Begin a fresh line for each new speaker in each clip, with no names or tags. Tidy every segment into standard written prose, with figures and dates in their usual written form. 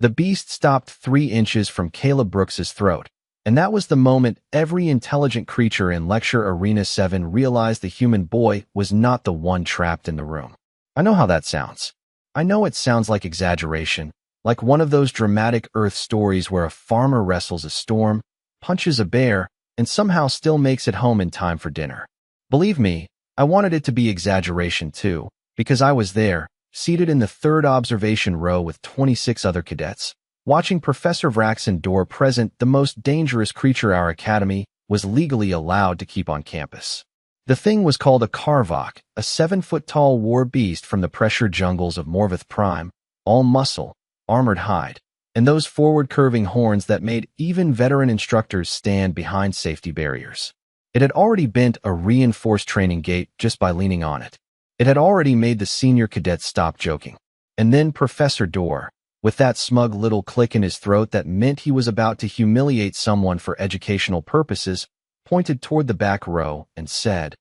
The beast stopped 3 inches from Caleb Brooks's throat, and that was the moment every intelligent creature in Lecture Arena 7 realized the human boy was not the one trapped in the room. I know how that sounds. I know it sounds like exaggeration, like one of those dramatic Earth stories where a farmer wrestles a storm, punches a bear, and somehow still makes it home in time for dinner. Believe me, I wanted it to be exaggeration too, because I was there, seated in the third observation row with 26 other cadets, watching Professor Vraxen Dor present the most dangerous creature our academy was legally allowed to keep on campus. The thing was called a Karvok, a 7-foot-tall war beast from the pressure jungles of Morvith Prime, all muscle, armored hide, and those forward-curving horns that made even veteran instructors stand behind safety barriers. It had already bent a reinforced training gate just by leaning on it. It had already made the senior cadets stop joking. And then Professor Dor, with that smug little click in his throat that meant he was about to humiliate someone for educational purposes, pointed toward the back row and said,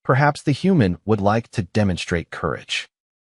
"Perhaps the human would like to demonstrate courage."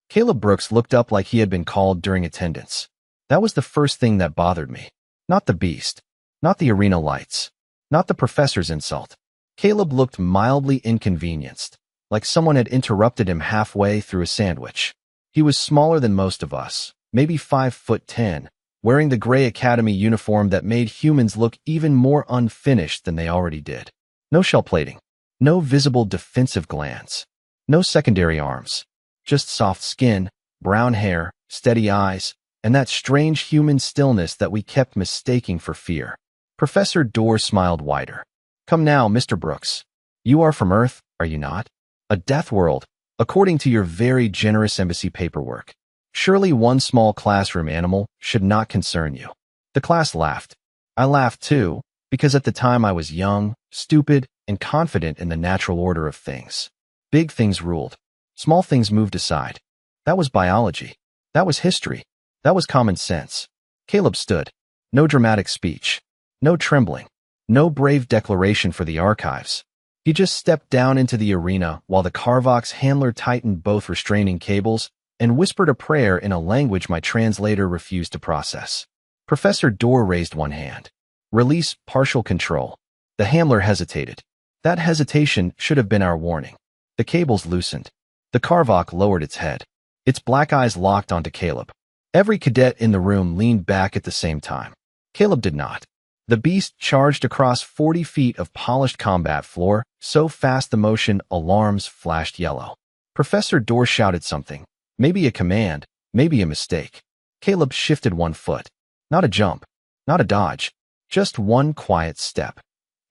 Caleb Brooks looked up like he had been called during attendance. That was the first thing that bothered me. Not the beast. Not the arena lights. Not the professor's insult. Caleb looked mildly inconvenienced, like someone had interrupted him halfway through a sandwich. He was smaller than most of us, maybe 5'10", wearing the gray academy uniform that made humans look even more unfinished than they already did. No shell plating. No visible defensive glands. No secondary arms. Just soft skin, brown hair, steady eyes, and that strange human stillness that we kept mistaking for fear. Professor Dor smiled wider. "Come now, Mr. Brooks. You are from Earth, are you not? A death world, according to your very generous embassy paperwork. Surely one small classroom animal should not concern you." The class laughed. I laughed too, because at the time I was young, stupid, and confident in the natural order of things. Big things ruled. Small things moved aside. That was biology. That was history. That was common sense. Caleb stood. No dramatic speech. No trembling. No brave declaration for the archives. He just stepped down into the arena while the Karvok's handler tightened both restraining cables and whispered a prayer in a language my translator refused to process. Professor Dor raised one hand. "Release partial control." The handler hesitated. That hesitation should have been our warning. The cables loosened. The Karvok lowered its head. Its black eyes locked onto Caleb. Every cadet in the room leaned back at the same time. Caleb did not. The beast charged across 40 feet of polished combat floor, so fast the motion alarms flashed yellow. Professor Dor shouted something. Maybe a command, maybe a mistake. Caleb shifted one foot. Not a jump, not a dodge, just one quiet step.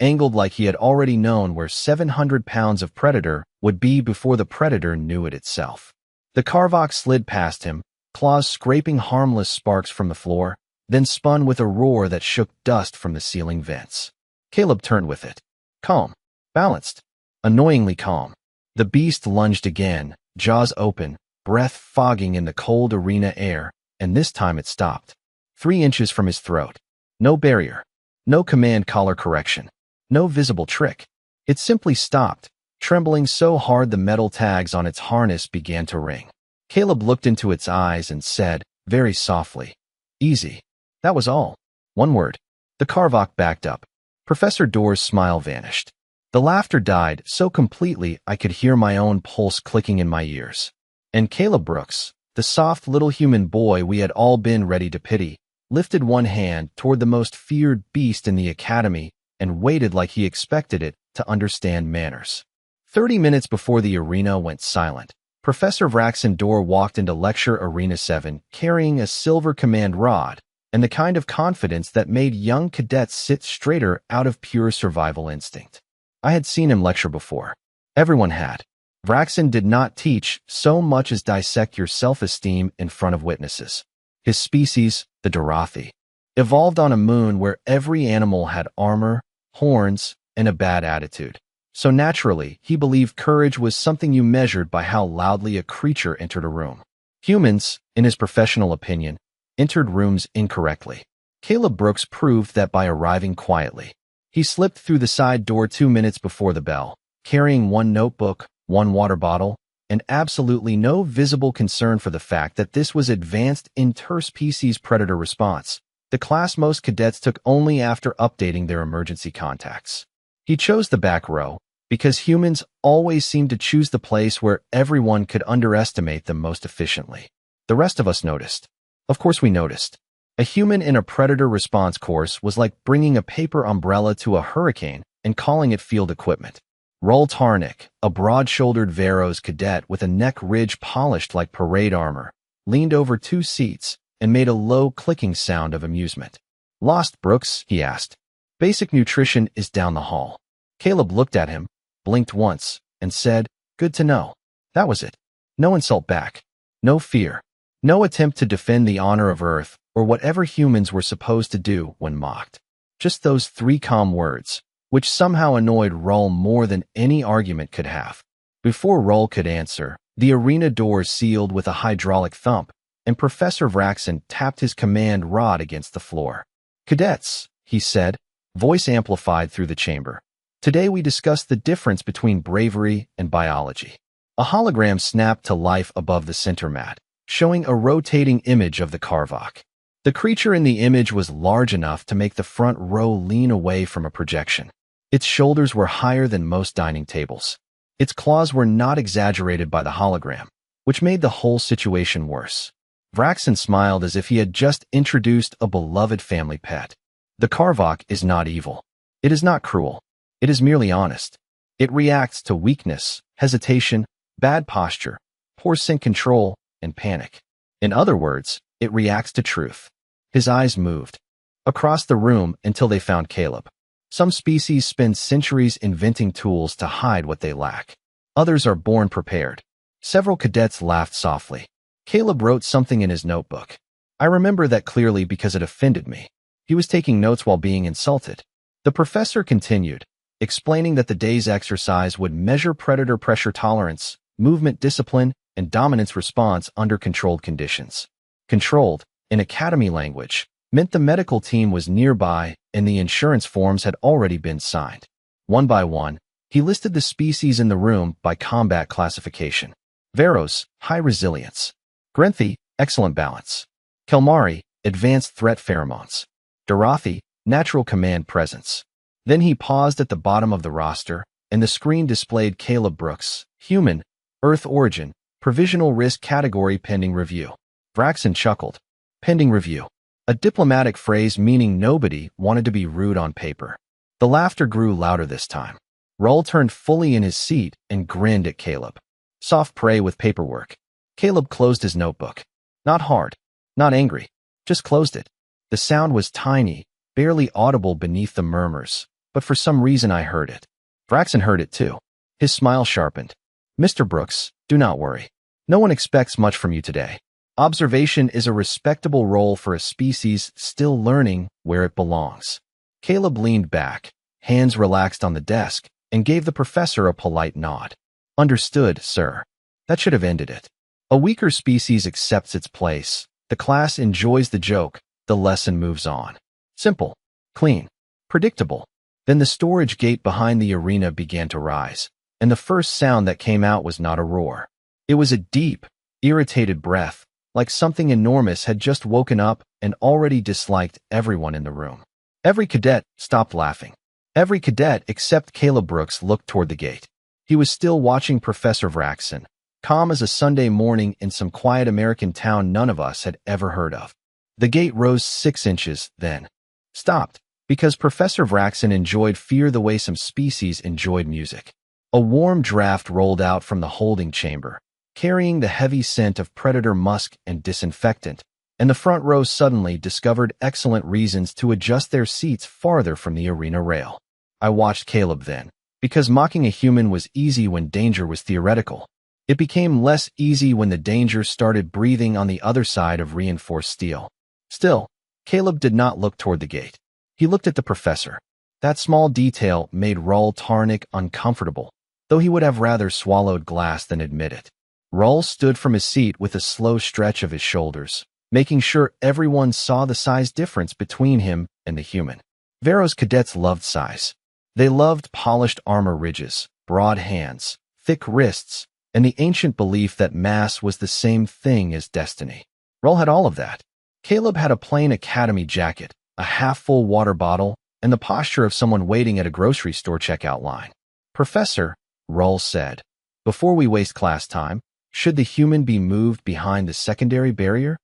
Angled like he had already known where 700 pounds of predator would be before the predator knew it itself. The Karvok slid past him, claws scraping harmless sparks from the floor, then spun with a roar that shook dust from the ceiling vents. Caleb turned with it. Calm. Balanced. Annoyingly calm. The beast lunged again, jaws open, breath fogging in the cold arena air, and this time it stopped. 3 inches from his throat. No barrier. No command collar correction. No visible trick. It simply stopped, trembling so hard the metal tags on its harness began to ring. Caleb looked into its eyes and said, very softly, "Easy." That was all. One word. The Karvok backed up. Professor Dor's smile vanished. The laughter died so completely I could hear my own pulse clicking in my ears. And Caleb Brooks, the soft little human boy we had all been ready to pity, lifted one hand toward the most feared beast in the academy and waited like he expected it to understand manners. 30 minutes before the arena went silent, Professor Vraxen Dor walked into Lecture Arena 7 carrying a silver command rod and the kind of confidence that made young cadets sit straighter out of pure survival instinct. I had seen him lecture before. Everyone had. Vraxen did not teach so much as dissect your self-esteem in front of witnesses. His species, the Dorothi, evolved on a moon where every animal had armor, horns, and a bad attitude. So naturally, he believed courage was something you measured by how loudly a creature entered a room. Humans, in his professional opinion, entered rooms incorrectly. Caleb Brooks proved that by arriving quietly. He slipped through the side door 2 minutes before the bell, carrying one notebook, one water bottle, and absolutely no visible concern for the fact that this was advanced interspecies predator response. The class most cadets took only after updating their emergency contacts. He chose the back row because humans always seem to choose the place where everyone could underestimate them most efficiently. The rest of us noticed. Of course we noticed. A human in a predator response course was like bringing a paper umbrella to a hurricane and calling it field equipment. Roll Tarnik, a broad-shouldered Veros cadet with a neck ridge polished like parade armor, leaned over 2 seats and made a low clicking sound of amusement. "Lost, Brooks?" he asked. "Basic nutrition is down the hall." Caleb looked at him, blinked once, and said, "Good to know." That was it. No insult back. No fear. No attempt to defend the honor of Earth or whatever humans were supposed to do when mocked. Just those 3 calm words, which somehow annoyed Rull more than any argument could have. Before Rull could answer, the arena doors sealed with a hydraulic thump, and Professor Vraxen tapped his command rod against the floor. "Cadets," he said, voice amplified through the chamber. "Today we discuss the difference between bravery and biology." A hologram snapped to life above the center mat, showing a rotating image of the Karvok. The creature in the image was large enough to make the front row lean away from a projection. Its shoulders were higher than most dining tables. Its claws were not exaggerated by the hologram, which made the whole situation worse. Vraxen smiled as if he had just introduced a beloved family pet. The Karvok is not evil. It is not cruel. It is merely honest. It reacts to weakness, hesitation, bad posture, poor sync control, and panic. In other words, it reacts to truth. His eyes moved across the room until they found Caleb. Some species spend centuries inventing tools to hide what they lack. Others are born prepared. Several cadets laughed softly. Caleb wrote something in his notebook. I remember that clearly because it offended me. He was taking notes while being insulted. The professor continued, explaining that the day's exercise would measure predator pressure tolerance, movement discipline, and dominance response under controlled conditions. Controlled, in academy language, meant the medical team was nearby and the insurance forms had already been signed. One by one, he listed the species in the room by combat classification. Veros, high resilience. Grenthi, excellent balance. Kelmari, advanced threat pheromones. Dorothi, natural command presence. Then he paused at the bottom of the roster, and the screen displayed Caleb Brooks, human, Earth origin, provisional risk category pending review. Vraxen chuckled. Pending review. A diplomatic phrase meaning nobody wanted to be rude on paper. The laughter grew louder this time. Rull turned fully in his seat and grinned at Caleb. Soft prey with paperwork. Caleb closed his notebook. Not hard. Not angry. Just closed it. The sound was tiny, barely audible beneath the murmurs, but for some reason I heard it. Vraxen heard it too. His smile sharpened. Mr. Brooks, do not worry. No one expects much from you today. Observation is a respectable role for a species still learning where it belongs. Caleb leaned back, hands relaxed on the desk, and gave the professor a polite nod. Understood, sir. That should have ended it. A weaker species accepts its place. The class enjoys the joke. The lesson moves on. Simple, clean, predictable. Then the storage gate behind the arena began to rise, and the first sound that came out was not a roar. It was a deep, irritated breath, like something enormous had just woken up and already disliked everyone in the room. Every cadet stopped laughing. Every cadet except Caleb Brooks looked toward the gate. He was still watching Professor Vraxen, calm as a Sunday morning in some quiet American town none of us had ever heard of. The gate rose 6 inches, then stopped, because Professor Vraxen enjoyed fear the way some species enjoyed music. A warm draft rolled out from the holding chamber, carrying the heavy scent of predator musk and disinfectant, and the front row suddenly discovered excellent reasons to adjust their seats farther from the arena rail. I watched Caleb then, because mocking a human was easy when danger was theoretical. It became less easy when the danger started breathing on the other side of reinforced steel. Still, Caleb did not look toward the gate. He looked at the professor. That small detail made Rull Tarnik uncomfortable, though he would have rather swallowed glass than admit it. Rull stood from his seat with a slow stretch of his shoulders, making sure everyone saw the size difference between him and the human. Veros cadets loved size. They loved polished armor ridges, broad hands, thick wrists, and the ancient belief that mass was the same thing as destiny. Roll had all of that. Caleb had a plain academy jacket, a half-full water bottle, and the posture of someone waiting at a grocery store checkout line. "Professor," Roll said, "before we waste class time, should the human be moved behind the secondary barrier?"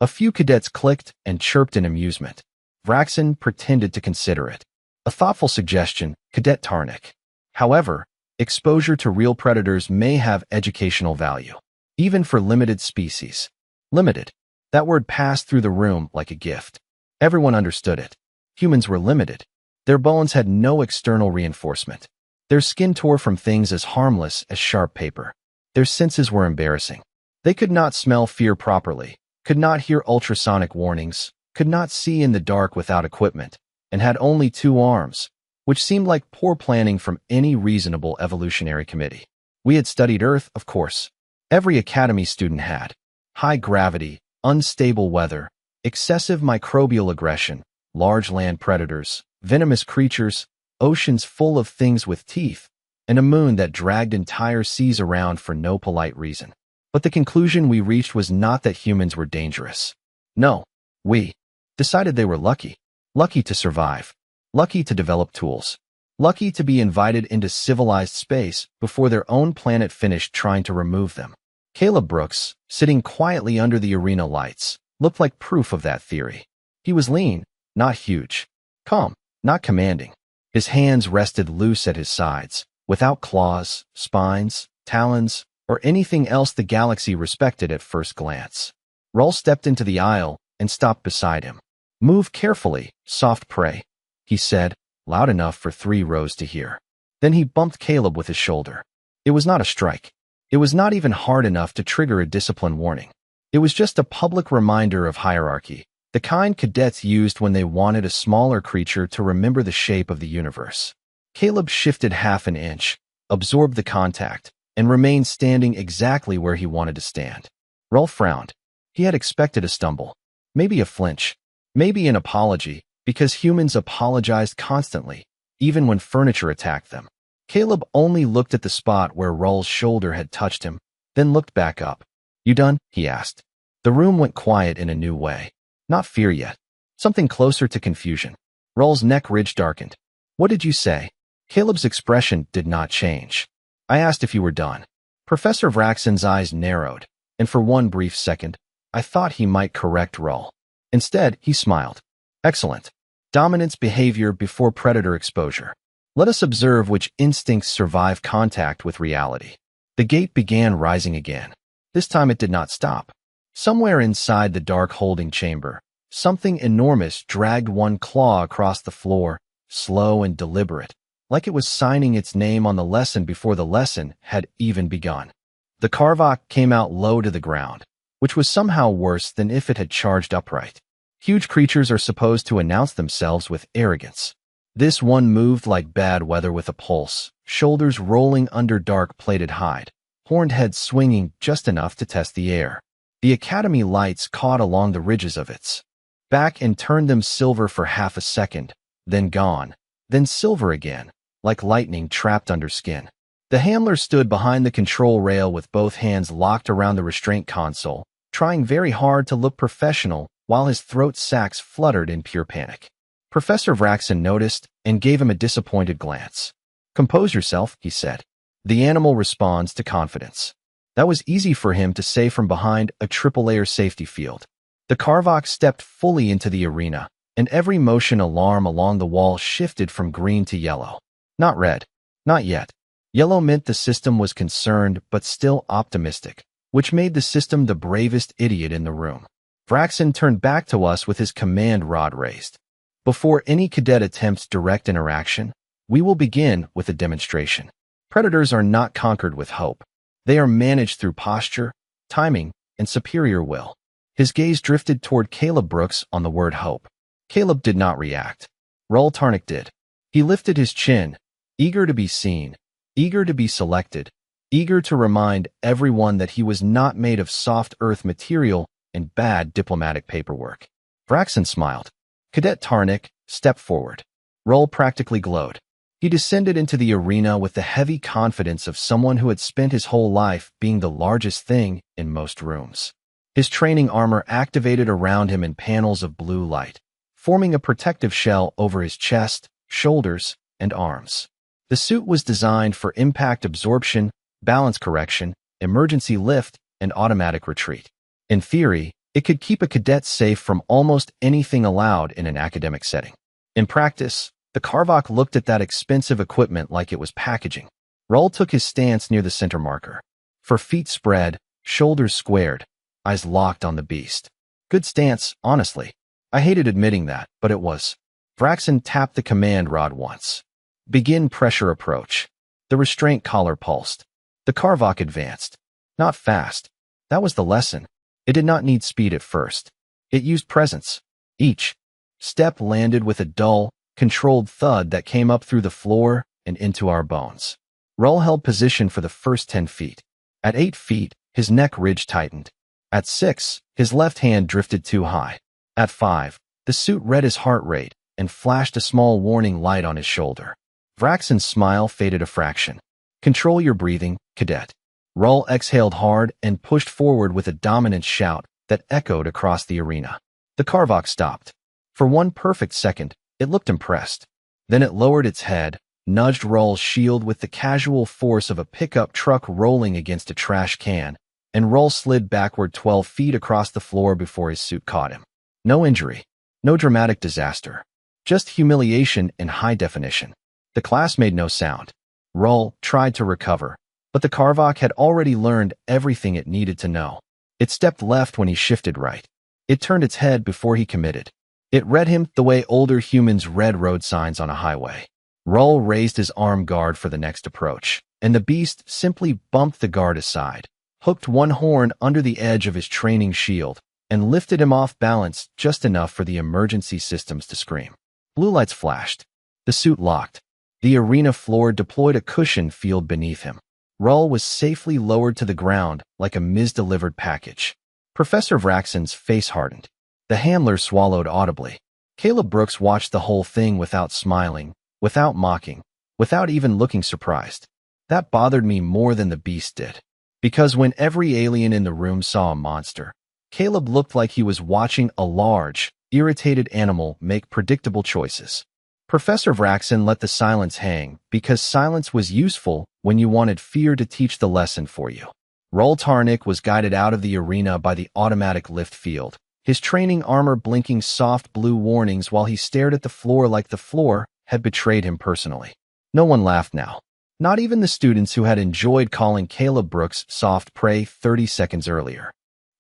A few cadets clicked and chirped in amusement. Vraxen pretended to consider it. A thoughtful suggestion, Cadet Tarnik. However, exposure to real predators may have educational value, even for limited species. Limited. That word passed through the room like a gift. Everyone understood it. Humans were limited. Their bones had no external reinforcement. Their skin tore from things as harmless as sharp paper. Their senses were embarrassing. They could not smell fear properly, could not hear ultrasonic warnings, could not see in the dark without equipment, and had only 2 arms, which seemed like poor planning from any reasonable evolutionary committee. We had studied Earth, of course. Every academy student had. High gravity, unstable weather, excessive microbial aggression, large land predators, venomous creatures, oceans full of things with teeth, and a moon that dragged entire seas around for no polite reason. But the conclusion we reached was not that humans were dangerous. No, we decided they were lucky. Lucky to survive. Lucky to develop tools. Lucky to be invited into civilized space before their own planet finished trying to remove them. Caleb Brooks, sitting quietly under the arena lights, looked like proof of that theory. He was lean, not huge. Calm, not commanding. His hands rested loose at his sides, without claws, spines, talons, or anything else the galaxy respected at first glance. Roll stepped into the aisle and stopped beside him. "Move carefully, soft prey," he said, loud enough for 3 rows to hear. Then he bumped Caleb with his shoulder. It was not a strike. It was not even hard enough to trigger a discipline warning. It was just a public reminder of hierarchy, the kind cadets used when they wanted a smaller creature to remember the shape of the universe. Caleb shifted half an inch, absorbed the contact, and remained standing exactly where he wanted to stand. Roll frowned. He had expected a stumble, maybe a flinch, maybe an apology, because humans apologized constantly, even when furniture attacked them. Caleb only looked at the spot where Roll's shoulder had touched him, then looked back up. "You done?" he asked. The room went quiet in a new way. Not fear yet. Something closer to confusion. Roll's neck ridge darkened. "What did you say?" Caleb's expression did not change. "I asked if you were done." Professor Vraxen's eyes narrowed, and for one brief second, I thought he might correct Roll. Instead, he smiled. "Excellent. Dominance behavior before predator exposure. Let us observe which instincts survive contact with reality." The gate began rising again. This time it did not stop. Somewhere inside the dark holding chamber, something enormous dragged one claw across the floor, slow and deliberate, like it was signing its name on the lesson before the lesson had even begun. The Karvok came out low to the ground, which was somehow worse than if it had charged upright. Huge creatures are supposed to announce themselves with arrogance. This one moved like bad weather with a pulse, shoulders rolling under dark-plated hide, horned head swinging just enough to test the air. The academy lights caught along the ridges of its back and turned them silver for half a second, then gone, then silver again, like lightning trapped under skin. The handler stood behind the control rail with both hands locked around the restraint console, trying very hard to look professional while his throat sacs fluttered in pure panic. Professor Vraxen noticed and gave him a disappointed glance. "Compose yourself," he said. "The animal responds to confidence." That was easy for him to say from behind a triple-layer safety field. The Karvok stepped fully into the arena, and every motion alarm along the wall shifted from green to yellow. Not red. Not yet. Yellow meant the system was concerned but still optimistic, which made the system the bravest idiot in the room. Vraxen turned back to us with his command rod raised. "Before any cadet attempts direct interaction, we will begin with a demonstration. Predators are not conquered with hope. They are managed through posture, timing, and superior will." His gaze drifted toward Caleb Brooks on the word hope. Caleb did not react. Roll Tarnik did. He lifted his chin, eager to be seen, eager to be selected, eager to remind everyone that he was not made of soft earth material and bad diplomatic paperwork. Vraxen smiled. Cadet Tarnik stepped forward. Roll practically glowed. He descended into the arena with the heavy confidence of someone who had spent his whole life being the largest thing in most rooms. His training armor activated around him in panels of blue light, forming a protective shell over his chest, shoulders, and arms. The suit was designed for impact absorption, balance correction, emergency lift, and automatic retreat. In theory, it could keep a cadet safe from almost anything allowed in an academic setting. In practice, the Carvok looked at that expensive equipment like it was packaging. Raul took his stance near the center marker. For feet spread, shoulders squared, eyes locked on the beast. Good stance, honestly. I hated admitting that, but it was. Vraxen tapped the command rod once. Begin pressure approach. The restraint collar pulsed. The Carvok advanced. Not fast. That was the lesson. It did not need speed at first. It used presence. Each step landed with a dull, controlled thud that came up through the floor and into our bones. Raul held position for the first 10 feet. At 8 feet, his neck ridge tightened. At 6, his left hand drifted too high. At 5, the suit read his heart rate and flashed a small warning light on his shoulder. Vraxen's smile faded a fraction. Control your breathing, cadet. Raul exhaled hard and pushed forward with a dominant shout that echoed across the arena. The Carvok stopped. For one perfect second, it looked impressed. Then it lowered its head, nudged Raul's shield with the casual force of a pickup truck rolling against a trash can, and Raul slid backward 12 feet across the floor before his suit caught him. No injury. No dramatic disaster. Just humiliation in high definition. The class made no sound. Raul tried to recover, but the Carvok had already learned everything it needed to know. It stepped left when he shifted right. It turned its head before he committed. It read him the way older humans read road signs on a highway. Raul raised his arm guard for the next approach, and the beast simply bumped the guard aside, hooked one horn under the edge of his training shield, and lifted him off balance just enough for the emergency systems to scream. Blue lights flashed. The suit locked. The arena floor deployed a cushion field beneath him. Raul was safely lowered to the ground like a misdelivered package. Professor Vraxen's face hardened. The handler swallowed audibly. Caleb Brooks watched the whole thing without smiling, without mocking, without even looking surprised. That bothered me more than the beast did. Because when every alien in the room saw a monster, Caleb looked like he was watching a large, irritated animal make predictable choices. Professor Vraxen let the silence hang because silence was useful when you wanted fear to teach the lesson for you. Raul Tarnik was guided out of the arena by the automatic lift field, his training armor blinking soft blue warnings while he stared at the floor like the floor had betrayed him personally. No one laughed now. Not even the students who had enjoyed calling Caleb Brooks soft prey 30 seconds earlier.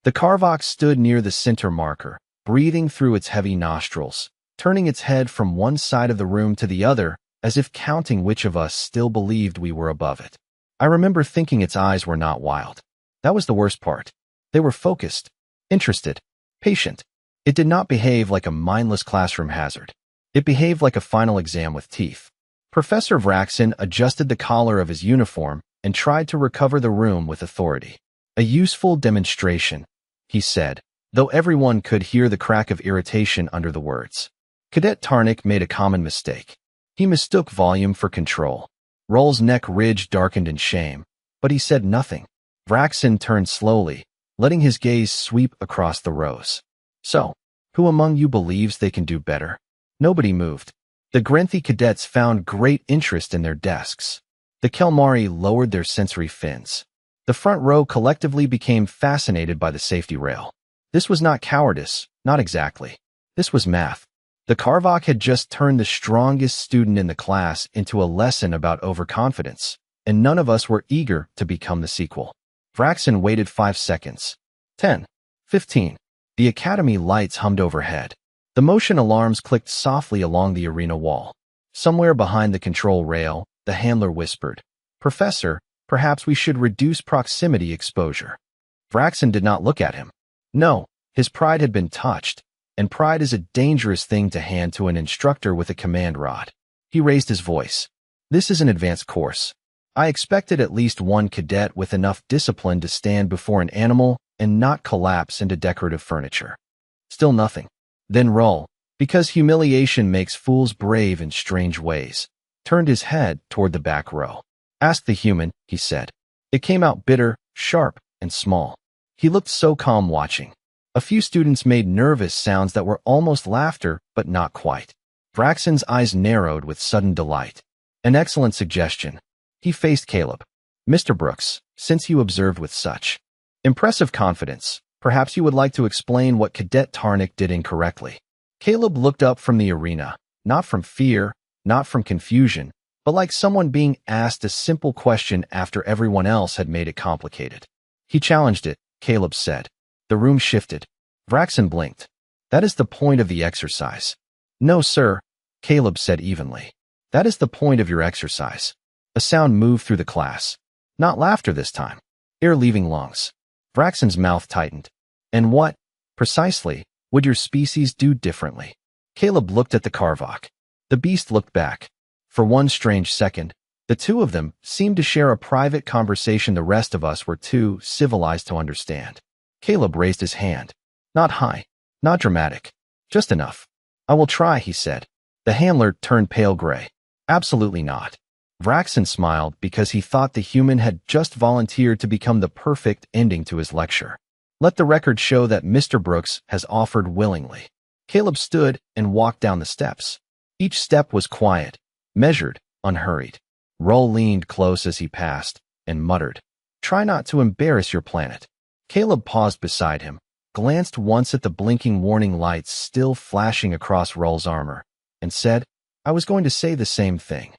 The Carvok stood near the center marker, breathing through its heavy nostrils, turning its head from one side of the room to the other as if counting which of us still believed we were above it. I remember thinking its eyes were not wild. That was the worst part. They were focused, interested, patient. It did not behave like a mindless classroom hazard. It behaved like a final exam with teeth. Professor Vraxen adjusted the collar of his uniform and tried to recover the room with authority. A useful demonstration, he said, though everyone could hear the crack of irritation under the words. Cadet Tarnik made a common mistake. He mistook volume for control. Raul's neck ridge darkened in shame, but he said nothing. Vraxen turned slowly, letting his gaze sweep across the rows. So, who among you believes they can do better? Nobody moved. The Grenthi cadets found great interest in their desks. The Kelmari lowered their sensory fins. The front row collectively became fascinated by the safety rail. This was not cowardice, not exactly. This was math. The Carvok had just turned the strongest student in the class into a lesson about overconfidence, and none of us were eager to become the sequel. Vraxen waited 5 seconds. 10. 15. The academy lights hummed overhead. The motion alarms clicked softly along the arena wall. Somewhere behind the control rail, the handler whispered, "Professor, perhaps we should reduce proximity exposure." Vraxen did not look at him. No, his pride had been touched, and pride is a dangerous thing to hand to an instructor with a command rod. He raised his voice. "This is an advanced course. I expected at least one cadet with enough discipline to stand before an animal and not collapse into decorative furniture." Still nothing. Then Raul, because humiliation makes fools brave in strange ways. turned his head toward the back row. "Ask the human," he said. It came out bitter, sharp, and small. He looked so calm watching. A few students made nervous sounds that were almost laughter, but not quite. Vraxen's eyes narrowed with sudden delight. "An excellent suggestion." He faced Caleb. "Mr. Brooks, since you observed with such impressive confidence, perhaps you would like to explain what Cadet Tarnick did incorrectly." Caleb looked up from the arena, not from fear, not from confusion, but like someone being asked a simple question after everyone else had made it complicated. "He challenged it," Caleb said. The room shifted. Vraxen blinked. "That is the point of the exercise." "No, sir," Caleb said evenly. "That is the point of your exercise." A sound moved through the class. Not laughter this time. Air leaving lungs. Vraxen's mouth tightened. "And what, precisely, would your species do differently?" Caleb looked at the Karvok. The beast looked back. For one strange second, the two of them seemed to share a private conversation the rest of us were too civilized to understand. Caleb raised his hand. Not high, not dramatic, just enough. "I will try," he said. The handler turned pale gray. "Absolutely not." Vraxen smiled because he thought the human had just volunteered to become the perfect ending to his lecture. "Let the record show that Mr. Brooks has offered willingly." Caleb stood and walked down the steps. Each step was quiet, measured, unhurried. Roll leaned close as he passed and muttered, "Try not to embarrass your planet." Caleb paused beside him, glanced once at the blinking warning lights still flashing across Roll's armor, and said, "I was going to say the same thing."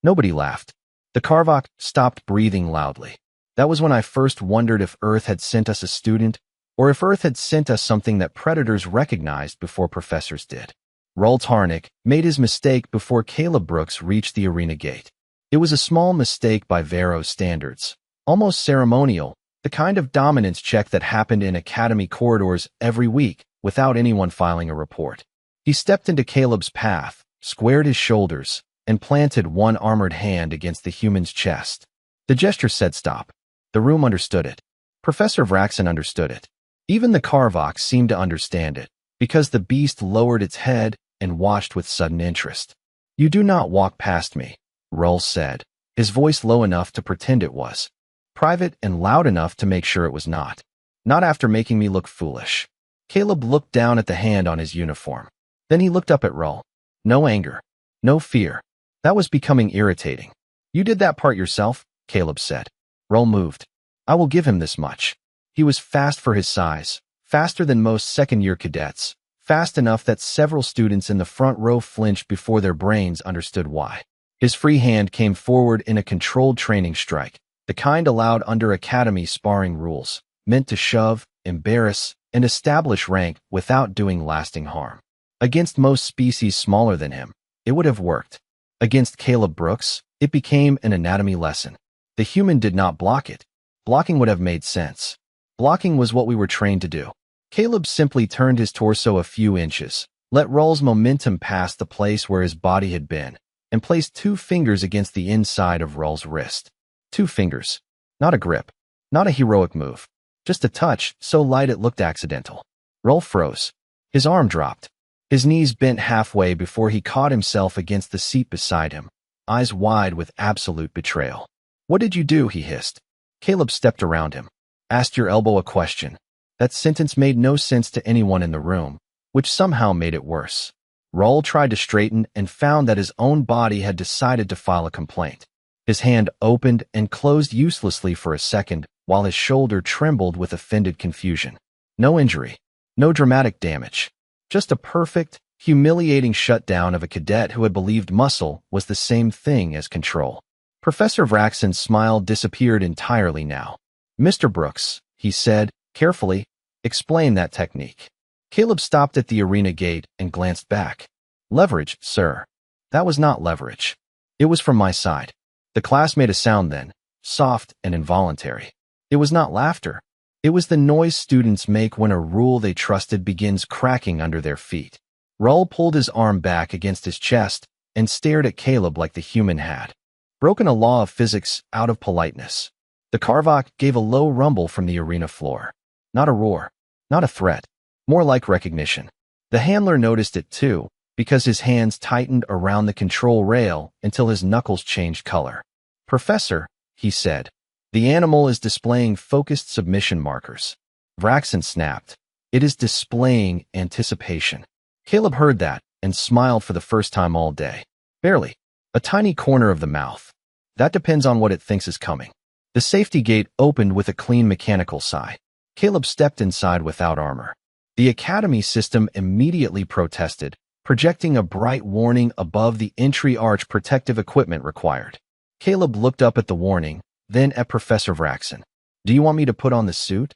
Nobody laughed. The Karvok stopped breathing loudly. That was when I first wondered if Earth had sent us a student, or if Earth had sent us something that predators recognized before professors did. Roll Tarnick made his mistake before Caleb Brooks reached the arena gate. It was a small mistake by Vero's standards, almost ceremonial, the kind of dominance check that happened in academy corridors every week without anyone filing a report. He stepped into Caleb's path, squared his shoulders, and planted one armored hand against the human's chest. The gesture said stop. The room understood it. Professor Vraxen understood it. Even the Karvok seemed to understand it, because the beast lowered its head and watched with sudden interest. "You do not walk past me," Roll said, his voice low enough to pretend it was, private and loud enough to make sure it was not. "Not after making me look foolish." Caleb looked down at the hand on his uniform. Then he looked up at Roll. No anger. No fear. That was becoming irritating. "You did that part yourself," Caleb said. Roll moved. "I will give him this much." He was fast for his size, faster than most second-year cadets, fast enough that several students in the front row flinched before their brains understood why. His free hand came forward in a controlled training strike, the kind allowed under academy sparring rules, meant to shove, embarrass, and establish rank without doing lasting harm. Against most species smaller than him, it would have worked. Against Caleb Brooks, it became an anatomy lesson. The human did not block it. Blocking would have made sense. Blocking was what we were trained to do. Caleb simply turned his torso a few inches, let Roll's momentum pass the place where his body had been, and placed 2 fingers against the inside of Roll's wrist. 2 fingers. Not a grip. Not a heroic move. Just a touch, so light it looked accidental. Roll froze. His arm dropped. His knees bent halfway before he caught himself against the seat beside him, eyes wide with absolute betrayal. "What did you do?" he hissed. Caleb stepped around him. "Asked your elbow a question." That sentence made no sense to anyone in the room, which somehow made it worse. Roll tried to straighten and found that his own body had decided to file a complaint. His hand opened and closed uselessly for a second while his shoulder trembled with offended confusion. No injury. No dramatic damage. Just a perfect, humiliating shutdown of a cadet who had believed muscle was the same thing as control. Professor Vraxen's smile disappeared entirely now. "Mr. Brooks," he said, carefully, "explain that technique." Caleb stopped at the arena gate and glanced back. "Leverage, sir." That was not leverage. It was from my side. The class made a sound then, soft and involuntary. It was not laughter. It was the noise students make when a rule they trusted begins cracking under their feet. Roll pulled his arm back against his chest and stared at Caleb like the human had broken a law of physics out of politeness. The Karvok gave a low rumble from the arena floor. Not a roar, not a threat, more like recognition. The handler noticed it too, because his hands tightened around the control rail until his knuckles changed color. "Professor," he said, "the animal is displaying focused submission markers." Vraxen snapped. "It is displaying anticipation." Caleb heard that and smiled for the first time all day. Barely. A tiny corner of the mouth. That depends on what it thinks is coming. The safety gate opened with a clean mechanical sigh. Caleb stepped inside without armor. The Academy system immediately protested, projecting a bright warning above the entry arch protective equipment required. Caleb looked up at the warning, then at Professor Vraxen. "Do you want me to put on the suit?"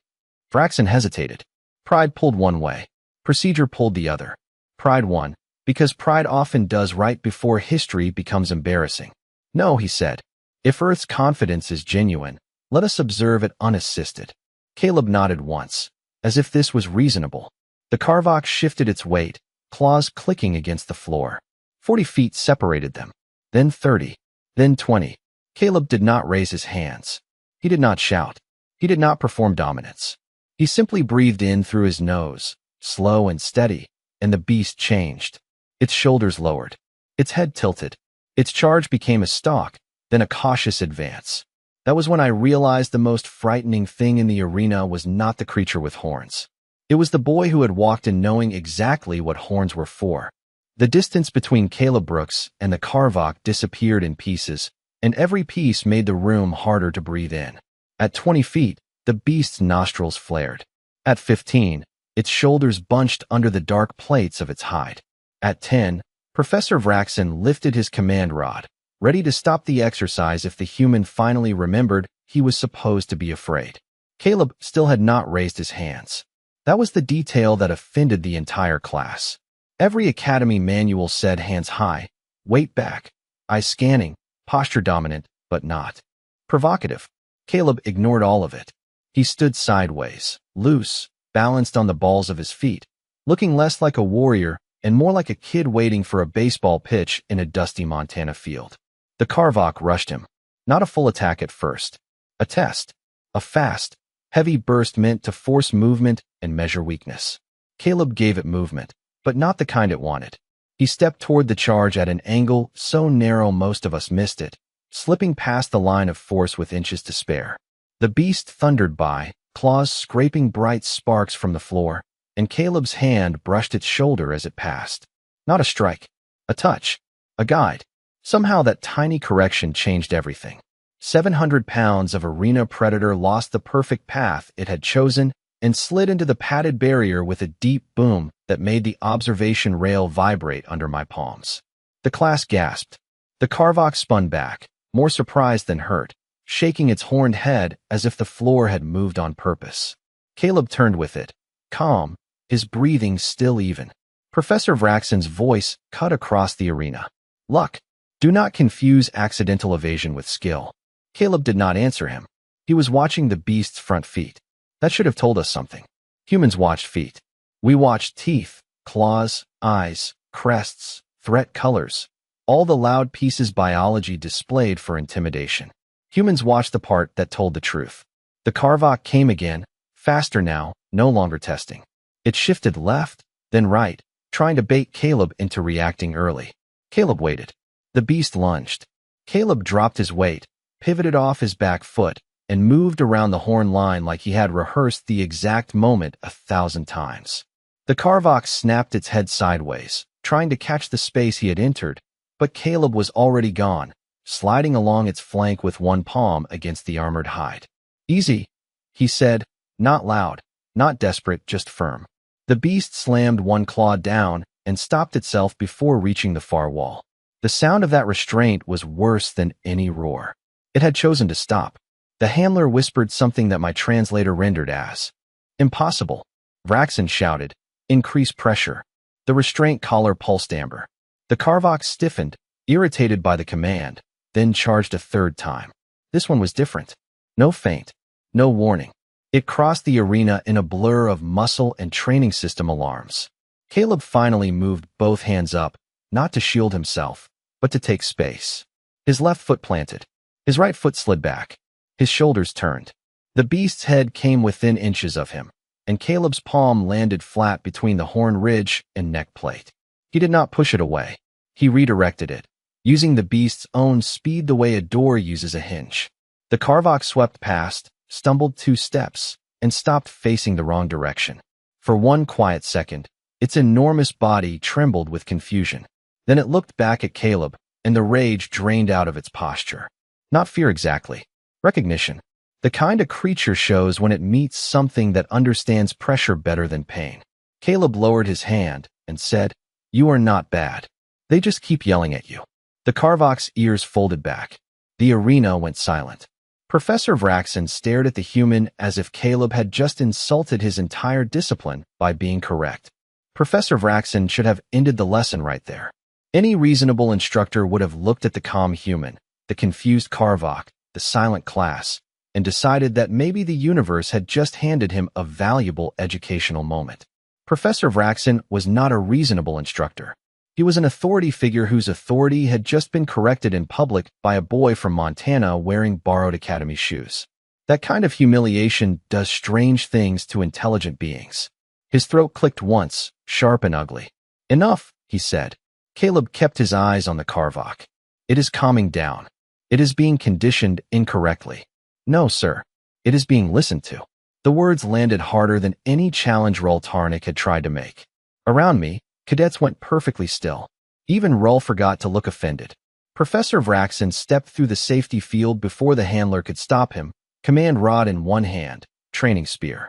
Vraxen hesitated. Pride pulled one way. Procedure pulled the other. Pride won, because pride often does right before history becomes embarrassing. "No," he said. "If Earth's confidence is genuine, let us observe it unassisted." Caleb nodded once, as if this was reasonable. The Carvox shifted its weight, claws clicking against the floor. 40 feet separated them, then 30, then 20. Caleb did not raise his hands. He did not shout. He did not perform dominance. He simply breathed in through his nose, slow and steady, and the beast changed. Its shoulders lowered. Its head tilted. Its charge became a stalk, then a cautious advance. That was when I realized the most frightening thing in the arena was not the creature with horns. It was the boy who had walked in knowing exactly what horns were for. The distance between Caleb Brooks and the Carvox disappeared in pieces, and every piece made the room harder to breathe in. At 20 feet, the beast's nostrils flared. At 15, its shoulders bunched under the dark plates of its hide. At 10, Professor Vraxen lifted his command rod, ready to stop the exercise if the human finally remembered he was supposed to be afraid. Caleb still had not raised his hands. That was the detail that offended the entire class. Every Academy manual said hands high, weight back, eyes scanning, posture dominant, but not provocative. Caleb ignored all of it. He stood sideways, loose, balanced on the balls of his feet, looking less like a warrior and more like a kid waiting for a baseball pitch in a dusty Montana field. The Carvox rushed him. Not a full attack at first. A test. A fast, heavy burst meant to force movement and measure weakness. Caleb gave it movement, but not the kind it wanted. He stepped toward the charge at an angle so narrow most of us missed it, slipping past the line of force with inches to spare. The beast thundered by, claws scraping bright sparks from the floor, and Caleb's hand brushed its shoulder as it passed. Not a strike. A touch. A guide. Somehow that tiny correction changed everything. 700 pounds of arena predator lost the perfect path it had chosen and slid into the padded barrier with a deep boom that made the observation rail vibrate under my palms. The class gasped. The Carvox spun back, more surprised than hurt, shaking its horned head as if the floor had moved on purpose. Caleb turned with it, calm, his breathing still even. Professor Vraxen's voice cut across the arena. "Luck. Do not confuse accidental evasion with skill." Caleb did not answer him. He was watching the beast's front feet. That should have told us something. Humans watched feet. We watched teeth, claws, eyes, crests, threat colors, all the loud pieces biology displayed for intimidation. Humans watched the part that told the truth. The Carvox came again, faster now, no longer testing. It shifted left, then right, trying to bait Caleb into reacting early. Caleb waited. The beast lunged. Caleb dropped his weight, pivoted off his back foot, and moved around the horn line like he had rehearsed the exact moment 1,000 times. The Carvox snapped its head sideways, trying to catch the space he had entered, but Caleb was already gone, sliding along its flank with one palm against the armored hide. "Easy," he said, not loud, not desperate, just firm. The beast slammed one claw down and stopped itself before reaching the far wall. The sound of that restraint was worse than any roar. It had chosen to stop. The handler whispered something that my translator rendered as impossible. Vraxen shouted, "Increase pressure." The restraint collar pulsed amber. The Carvox stiffened, irritated by the command, then charged a third time. This one was different. No feint. No warning. It crossed the arena in a blur of muscle and training system alarms. Caleb finally moved both hands up, not to shield himself, but to take space. His left foot planted. His right foot slid back. His shoulders turned. The beast's head came within inches of him, and Caleb's palm landed flat between the horn ridge and neck plate. He did not push it away. He redirected it, using the beast's own speed the way a door uses a hinge. The Carvok swept past, stumbled 2 steps, and stopped facing the wrong direction. For one quiet second, its enormous body trembled with confusion. Then it looked back at Caleb, and the rage drained out of its posture. Not fear exactly. Recognition. The kind of creature shows when it meets something that understands pressure better than pain. Caleb lowered his hand and said, "You are not bad. They just keep yelling at you." The Carvok's ears folded back. The arena went silent. Professor Vraxen stared at the human as if Caleb had just insulted his entire discipline by being correct. Professor Vraxen should have ended the lesson right there. Any reasonable instructor would have looked at the calm human, the confused Carvok, the silent class, and decided that maybe the universe had just handed him a valuable educational moment. Professor Vraxen was not a reasonable instructor. He was an authority figure whose authority had just been corrected in public by a boy from Montana wearing borrowed academy shoes. That kind of humiliation does strange things to intelligent beings. His throat clicked once, sharp and ugly. "Enough," he said. Caleb kept his eyes on the Carvok. "It is calming down. It is being conditioned incorrectly." "No, sir. It is being listened to." The words landed harder than any challenge Roltarnik had tried to make. Around me, cadets went perfectly still. Even Rull forgot to look offended. Professor Vraxen stepped through the safety field before the handler could stop him, command rod in one hand, training spear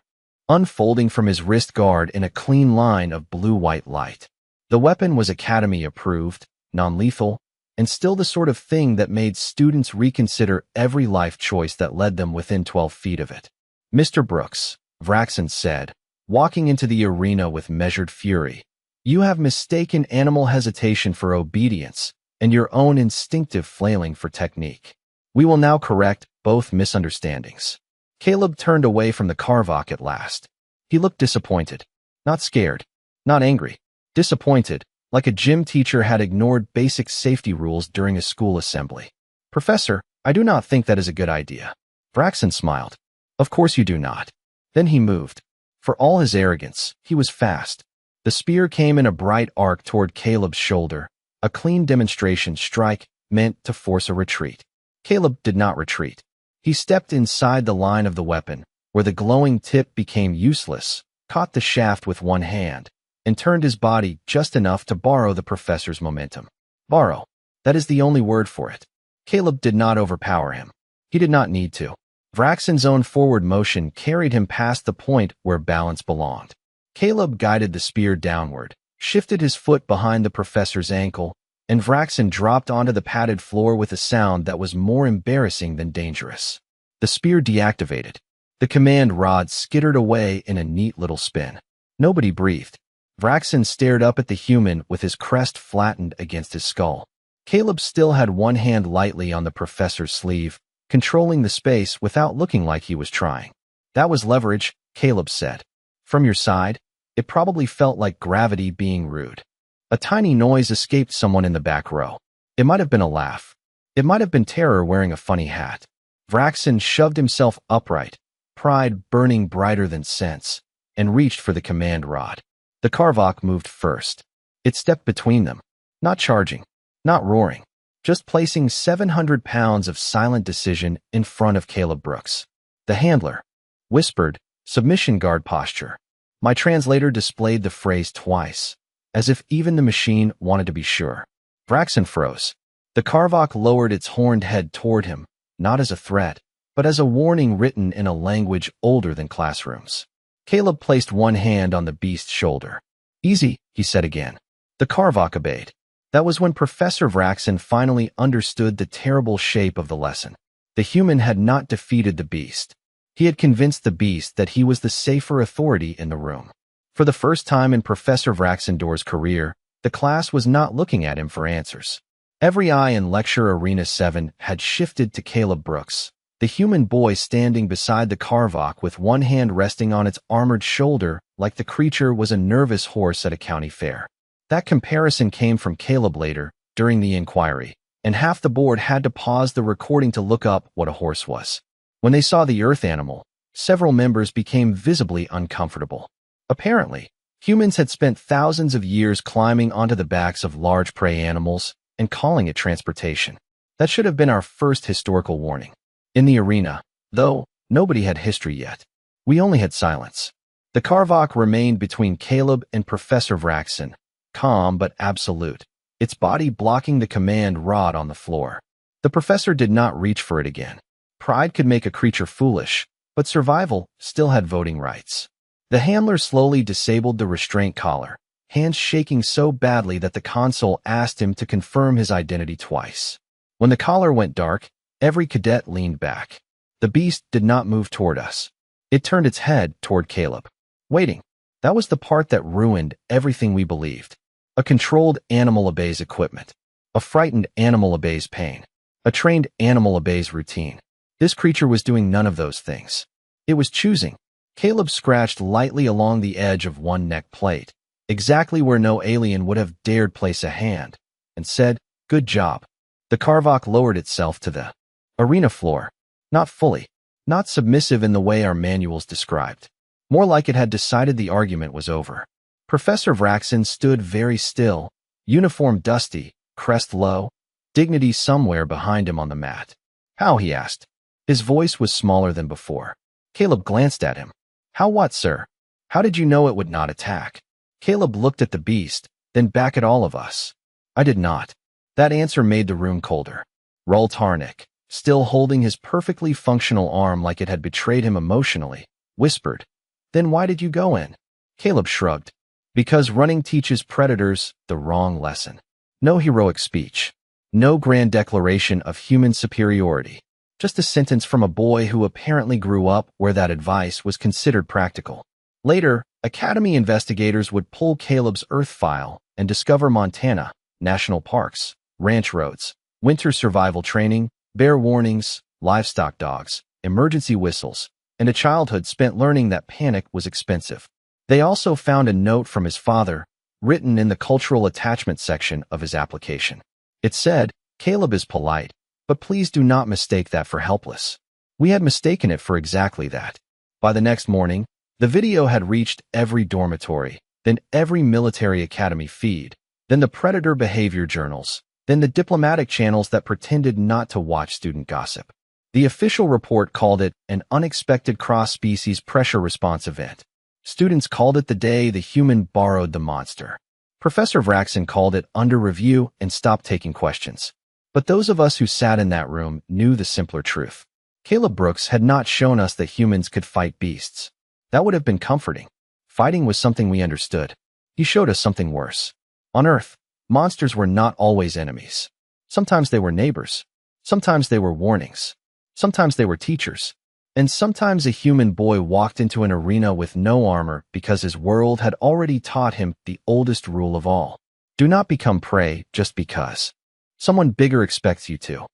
unfolding from his wrist guard in a clean line of blue-white light. The weapon was Academy-approved, non-lethal, and still the sort of thing that made students reconsider every life choice that led them within 12 feet of it. "Mr. Brooks," Vraxen said, walking into the arena with measured fury, "you have mistaken animal hesitation for obedience and your own instinctive flailing for technique. We will now correct both misunderstandings." Caleb turned away from the Carvok at last. He looked disappointed. Not scared. Not angry. Disappointed, like a gym teacher had ignored basic safety rules during a school assembly. "Professor, I do not think that is a good idea." Vraxen smiled. "Of course you do not." Then he moved. For all his arrogance, he was fast. The spear came in a bright arc toward Caleb's shoulder, a clean demonstration strike meant to force a retreat. Caleb did not retreat. He stepped inside the line of the weapon, where the glowing tip became useless, caught the shaft with one hand, and turned his body just enough to borrow the professor's momentum. Borrow. That is the only word for it. Caleb did not overpower him. He did not need to. Vraxen's own forward motion carried him past the point where balance belonged. Caleb guided the spear downward, shifted his foot behind the professor's ankle, and Vraxen dropped onto the padded floor with a sound that was more embarrassing than dangerous. The spear deactivated. The command rod skittered away in a neat little spin. Nobody breathed. Vraxen stared up at the human with his crest flattened against his skull. Caleb still had one hand lightly on the professor's sleeve, controlling the space without looking like he was trying. "That was leverage," Caleb said. "From your side, it probably felt like gravity being rude." A tiny noise escaped someone in the back row. It might have been a laugh. It might have been terror wearing a funny hat. Vraxen shoved himself upright, pride burning brighter than sense, and reached for the command rod. The Carvok moved first. It stepped between them, not charging, not roaring, just placing 700 pounds of silent decision in front of Caleb Brooks. The handler whispered, "Submission guard posture." My translator displayed the phrase twice, as if even the machine wanted to be sure. Vraxen froze. The Carvok lowered its horned head toward him, not as a threat, but as a warning written in a language older than classrooms. Caleb placed one hand on the beast's shoulder. "Easy," he said again. The Carvok obeyed. That was when Professor Vraxen finally understood the terrible shape of the lesson. The human had not defeated the beast. He had convinced the beast that he was the safer authority in the room. For the first time in Professor Vraxendor's career, the class was not looking at him for answers. Every eye in Lecture Arena 7 had shifted to Caleb Brooks, the human boy standing beside the Carvok with one hand resting on its armored shoulder like the creature was a nervous horse at a county fair. That comparison came from Caleb later, during the inquiry, and half the board had to pause the recording to look up what a horse was. When they saw the earth animal, several members became visibly uncomfortable. Apparently, Humans had spent thousands of years climbing onto the backs of large prey animals and calling it transportation. That should have been our first historical warning. In the arena, though, nobody had history yet. We only had silence. The Carvok remained between Caleb and Professor Vraxen, calm but absolute, its body blocking the command rod on the floor. The professor did not reach for it again. Pride could make a creature foolish, but survival still had voting rights. The handler slowly disabled the restraint collar, hands shaking so badly that the console asked him to confirm his identity twice. When the collar went dark, every cadet leaned back. The beast did not move toward us. It turned its head toward Caleb. Waiting. That was the part that ruined everything we believed. A controlled animal obeys equipment. A frightened animal obeys pain. A trained animal obeys routine. This creature was doing none of those things. It was choosing. Caleb scratched lightly along the edge of one neck plate, exactly where no alien would have dared place a hand, and said, "Good job." The Carvok lowered itself to the arena floor, not fully, not submissive in the way our manuals described. More like it had decided the argument was over. Professor Vraxen stood very still, uniform dusty, crest low, dignity somewhere behind him on the mat. "How?" he asked. His voice was smaller than before. Caleb glanced at him. "How what, sir? How did you know it would not attack?" Caleb looked at the beast, then back at all of us. I did not. That answer made the room colder. Rul Tarnik, still holding his perfectly functional arm like it had betrayed him emotionally, whispered, "Then why did you go in?" Caleb shrugged. "Because running teaches predators the wrong lesson. No heroic speech. No grand declaration of human superiority. Just a sentence from a boy who apparently grew up where that advice was considered practical." Later, Academy investigators would pull Caleb's Earth file and discover Montana, national parks, ranch roads, winter survival training, bear warnings, livestock dogs, emergency whistles, and a childhood spent learning that panic was expensive. They also found a note from his father, written in the cultural attachment section of his application. It said, "Caleb is polite, but please do not mistake that for helpless." We had mistaken it for exactly that. By the next morning, the video had reached every dormitory, then every military academy feed, then the predator behavior journals, then the diplomatic channels that pretended not to watch student gossip. The official report called it an unexpected cross-species pressure response event. Students called it the day the human borrowed the monster. Professor Vraxen called it under review and stopped taking questions. But those of us who sat in that room knew the simpler truth. Caleb Brooks had not shown us that humans could fight beasts. That would have been comforting. Fighting was something we understood. He showed us something worse. On Earth, monsters were not always enemies. Sometimes they were neighbors. Sometimes they were warnings. Sometimes they were teachers. And sometimes a human boy walked into an arena with no armor because his world had already taught him the oldest rule of all. Do not become prey just because someone bigger expects you to.